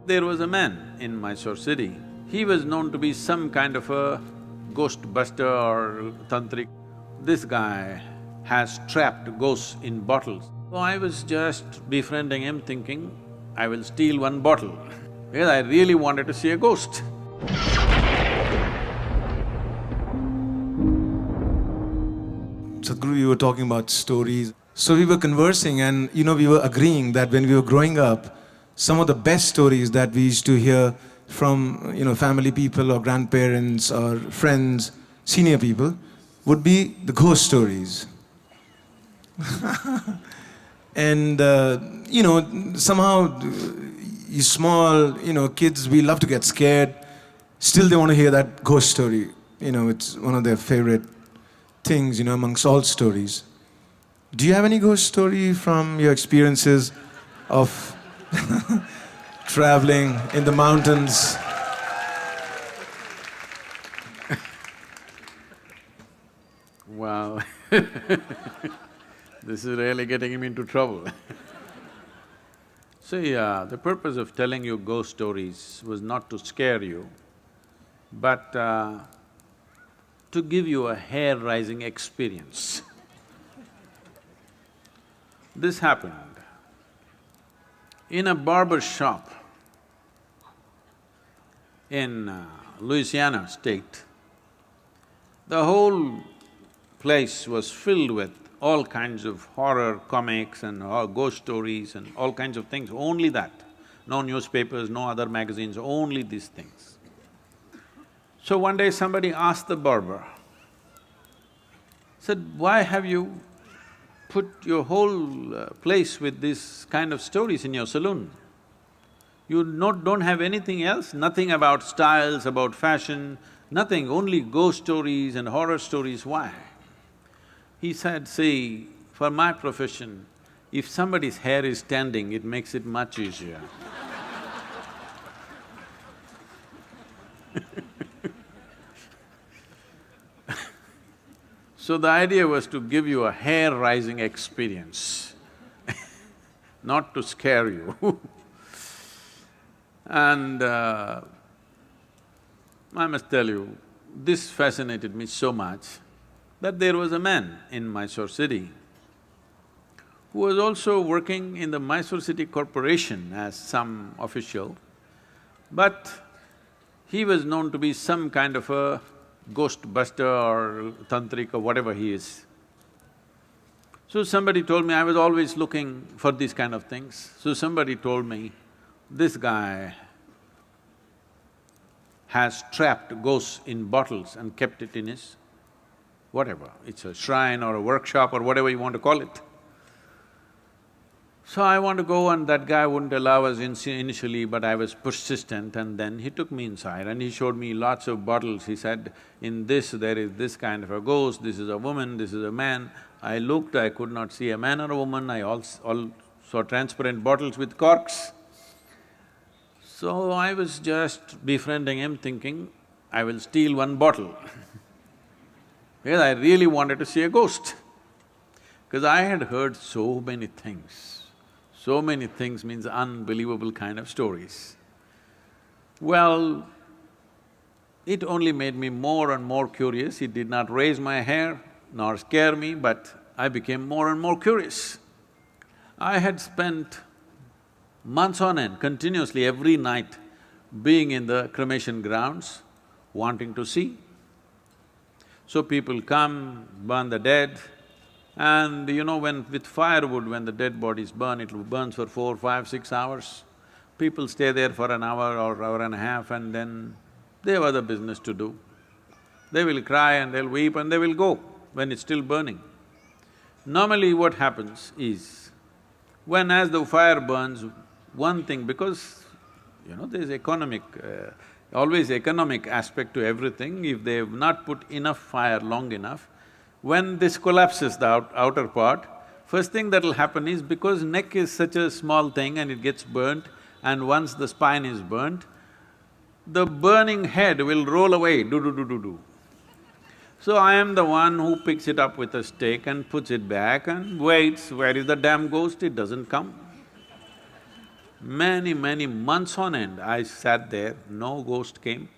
There was a man in Mysore city. He was known to be some kind of a ghost buster or tantric. This guy has trapped ghosts in bottles. So I was just befriending him thinking, I will steal one bottle because I really wanted to see a ghost. Sadhguru, you were talking about stories. So we were conversing and we were agreeing that when we were growing up, some of the best stories that we used to hear from family people or grandparents or friends, senior people, would be the ghost stories. And somehow you small, kids, we love to get scared. Still they want to hear that ghost story. It's one of their favorite things, amongst all stories. Do you have any ghost story from your experiences of traveling in the mountains? Wow this is really getting him into trouble See, the purpose of telling you ghost stories was not to scare you, but to give you a hair-raising experience. This happened in a barber shop in Louisiana state. The whole place was filled with all kinds of horror comics and ghost stories and all kinds of things, only that. No newspapers, no other magazines, only these things. So one day somebody asked the barber, said, why have you put your whole place with this kind of stories in your saloon? You don't have anything else, nothing about styles, about fashion, nothing, only ghost stories and horror stories, why? He said, see, for my profession, if somebody's hair is standing, it makes it much easier. So the idea was to give you a hair-raising experience not to scare you And I must tell you, this fascinated me so much that there was a man in Mysore city who was also working in the Mysore City Corporation as some official, but he was known to be some kind of a ghost buster or tantric or whatever he is. So somebody told me, I was always looking for these kind of things, so somebody told me, this guy has trapped ghosts in bottles and kept it in his whatever, it's a shrine or a workshop or whatever you want to call it. So I want to go and that guy wouldn't allow us initially, but I was persistent and then he took me inside and he showed me lots of bottles. He said, in this there is this kind of a ghost, this is a woman, this is a man. I looked, I could not see a man or a woman, I all saw transparent bottles with corks. So I was just befriending him thinking, I will steal one bottle because I really wanted to see a ghost. Because I had heard so many things. So many things means unbelievable kind of stories. Well, it only made me more and more curious. It did not raise my hair nor scare me, but I became more and more curious. I had spent months on end, continuously every night, being in the cremation grounds, wanting to see. So people come, burn the dead, and when with firewood, when the dead bodies burn, it burns for 4, 5, 6 hours. People stay there for an hour or hour and a half and then they have other business to do. They will cry and they'll weep and they will go when it's still burning. Normally what happens is, when as the fire burns, one thing, because there's always economic aspect to everything, if they've not put enough fire long enough, when this collapses, the outer part, first thing that'll happen is, because neck is such a small thing and it gets burnt, and once the spine is burnt, the burning head will roll away, do. So I am the one who picks it up with a stick and puts it back and waits, where is the damn ghost? It doesn't come. Many months on end, I sat there, no ghost came.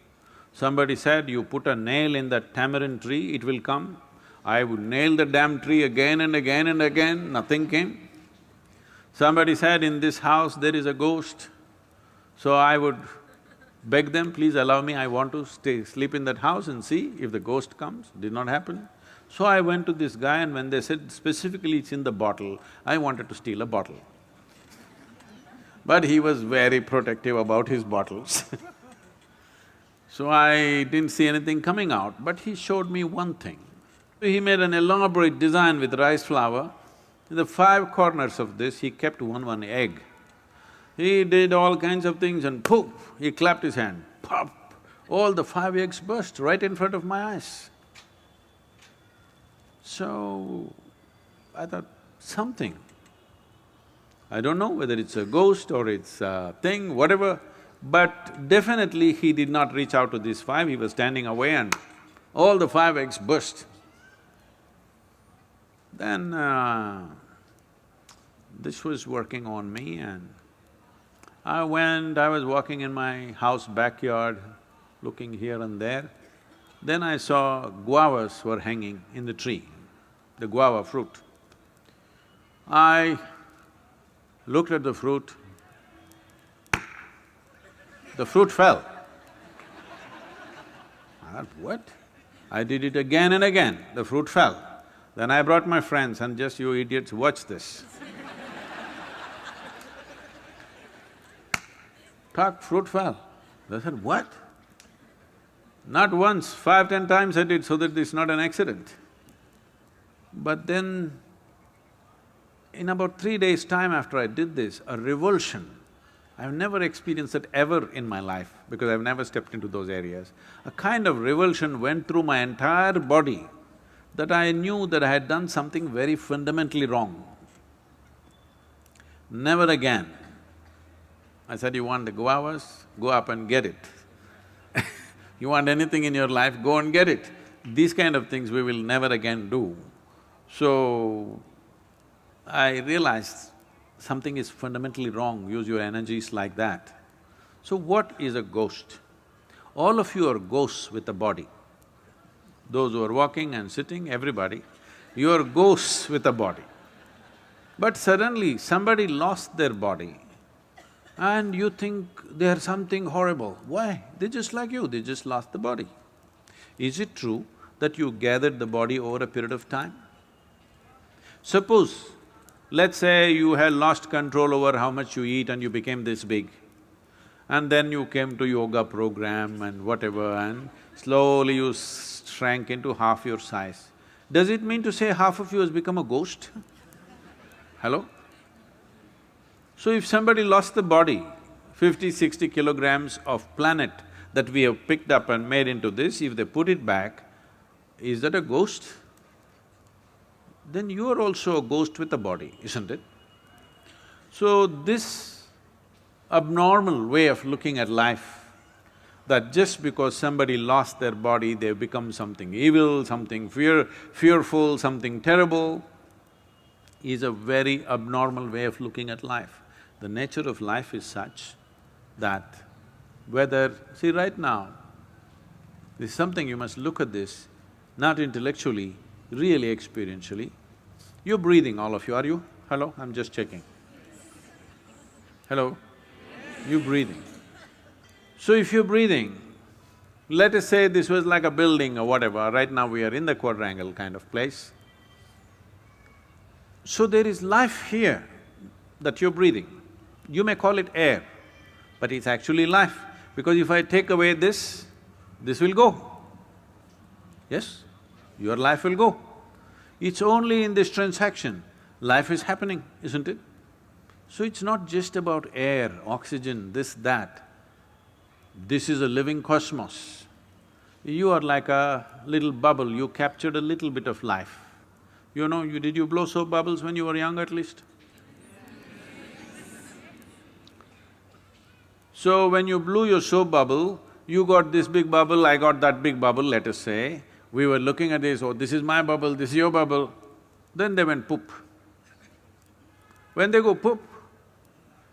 Somebody said, you put a nail in that tamarind tree, it will come. I would nail the damn tree again and again and again, nothing came. Somebody said, in this house there is a ghost. So I would beg them, please allow me, I want to sleep in that house and see if the ghost comes. Did not happen. So I went to this guy, and when they said specifically it's in the bottle, I wanted to steal a bottle. But he was very protective about his bottles So I didn't see anything coming out, but he showed me one thing. He made an elaborate design with rice flour. In the five corners of this, he kept one egg. He did all kinds of things and poof, he clapped his hand, pop! All the five eggs burst right in front of my eyes. So, I thought, something. I don't know whether it's a ghost or it's a thing, whatever, but definitely he did not reach out to these five, he was standing away and all the five eggs burst. Then this was working on me, and I was walking in my house backyard, looking here and there. Then I saw guavas were hanging in the tree, the guava fruit. I looked at the fruit fell. I thought, what? I did it again and again, the fruit fell. Then I brought my friends and just, you idiots, watch this. Talk, fruit fell. They said, what? Not once, 5, 10 times I did so that it's not an accident. But then, in about 3 days' time after I did this, a revulsion, I've never experienced it ever in my life because I've never stepped into those areas. A kind of revulsion went through my entire body that I knew that I had done something very fundamentally wrong. Never again. I said, you want the guavas? Go up and get it. You want anything in your life, go and get it. These kind of things we will never again do. So, I realized something is fundamentally wrong, use your energies like that. So what is a ghost? All of you are ghosts with a body. Those who are walking and sitting, everybody, you are ghosts with a body. But suddenly somebody lost their body and you think they are something horrible. Why? They're just like you, they just lost the body. Is it true that you gathered the body over a period of time? Suppose, let's say you had lost control over how much you eat and you became this big, and then you came to yoga program and whatever, and slowly you shrank into half your size. Does it mean to say half of you has become a ghost? Hello? So if somebody lost the body, 50, 60 kilograms of planet that we have picked up and made into this, if they put it back, is that a ghost? Then you are also a ghost with a body, isn't it? So this abnormal way of looking at life, that just because somebody lost their body, they've become something evil, something fearful, something terrible, is a very abnormal way of looking at life. The nature of life is such that whether… See, right now, this is something you must look at this, not intellectually, really experientially. You're breathing, all of you, are you? Hello? I'm just checking. Hello? You're breathing. So if you're breathing, let us say this was like a building or whatever, right now we are in the quadrangle kind of place. So there is life here that you're breathing. You may call it air, but it's actually life, because if I take away this will go. Yes? Your life will go. It's only in this transaction, life is happening, isn't it? So it's not just about air, oxygen, this, that. This is a living cosmos. You are like a little bubble, you captured a little bit of life. You know, did you blow soap bubbles when you were young at least? So when you blew your soap bubble, you got this big bubble, I got that big bubble, let us say. We were looking at this, oh, this is my bubble, this is your bubble. Then they went poop. When they go poop,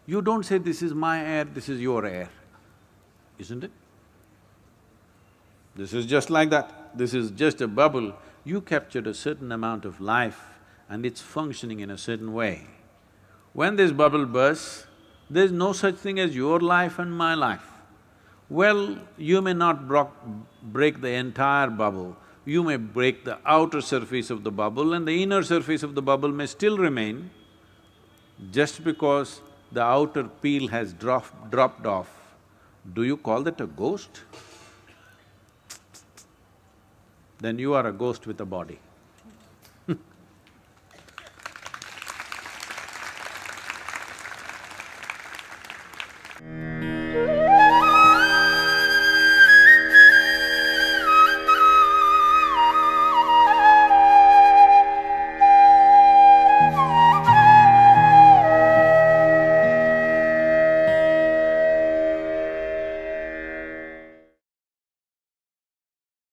You don't say, this is my air, this is your air, isn't it? This is just like that. This is just a bubble. You captured a certain amount of life and it's functioning in a certain way. When this bubble bursts, there's no such thing as your life and my life. Well, you may not break the entire bubble, you may break the outer surface of the bubble and the inner surface of the bubble may still remain. Just because the outer peel has dropped off, do you call that a ghost? Then you are a ghost with a body.